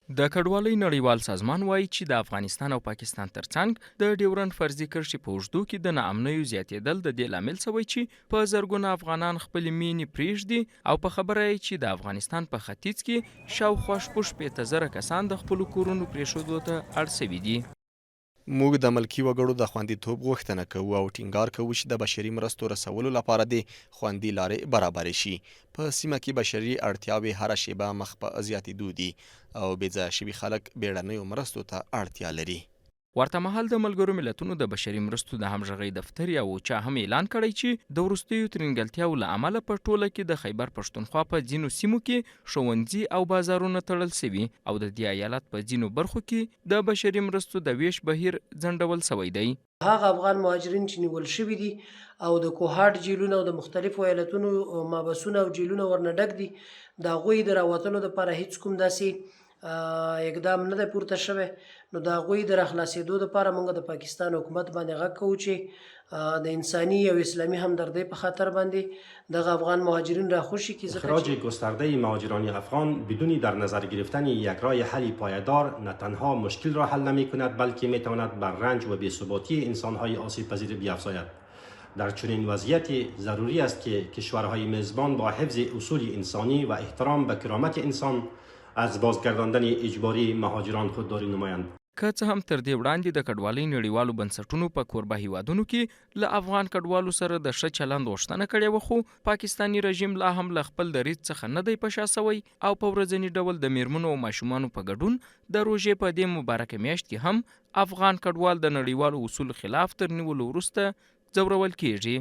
د کډوالۍ نړیوال سازمان وایي چې د افغانستان او پاکستان ترڅنګ د ډیورنډ فرضي کرښې په اوږدو کې د ناامنیو زیاتېدل د دې لامل شوی چې په زرګونه افغانان خپلې مینې پرېږدي او په خبره یې چې د افغانستان په ختیځ کې شاوخوا 6,000 کسان د خپلو کورونو پرېښودو ته اړ شوي دي. موږ د ملکي وګړو د خوندیتوب غوښتنه کوو او ټینګار کوو چې د بشري مرستو رسولو لپاره د خوندي لارې برابرې شي. په سیمه کې بشري اړتیاوې هره شیبه مخ په زیاتېدو دي او بې ځایه شوي خلک بیړنیو مرستو ته اړتیا لري. ورته مهال د ملګرو ملتونو د بشري مرستو د همغږۍ دفتر یا اوچا هم اعلان کړی چې د وروستیو ترنګلتیاو له امله په ټوله کې د خیبر پښتونخوا په ځینو سیمو کې ښوونځي او بازارونه تړل شوي او د دې ایالت په ځینو برخو کې د بشري مرستو د ویش بهیر ځنډول شوی دی. هغه افغان مهاجرین چې نیول شوي دي او د کوهاټ جیلونو او د مختلفو ایالتونو مابسونه او جیلونه ورنه ډک دي، د هغوی د راوتلو لپاره هیڅ کوم داسې اقدام نه دی پورته شوی. نو د هغوی د راخلاصېدو لپاره موږ د پاکستان حکومت باندې غږ کوو چې د انساني او اسلامي همدردۍ په خاطر باندې دغه افغان مهاجرین راخوشي کړي. اخراج گسترده مهاجران افغان بدون در نظر گرفتن یک راه حل پایدار نه تنها مشکل را حل نمی کند بلکه می تواند بر رنج و بی‌ثباتی انسان‌های آسیب پذیر بیفزاید. در چنین وضعیتی ضروری است که کشورهای میزبان با حفظ اصول انسانی و احترام به کرامت انسان از بازگرداندن اجباری مهاجران خودداری نمایند. که څه هم تر دې وړاندې د کډوالۍ نړیوالو بنسټونو په کوربه هیوادونو کې له افغان کډوالو سره د ښه چلند غوښتنه کړې وه، خو پاکستاني رژیم لا هم له خپل دریځ څخه نه دی په شا سوی او په ورځني ډول د میرمنو او ماشومانو په ګډون د روژې په دې مبارکه میاشت کې هم افغان کډوال د نړیوالو اصولو خلاف تر نیولو وروسته ځورول کیږي.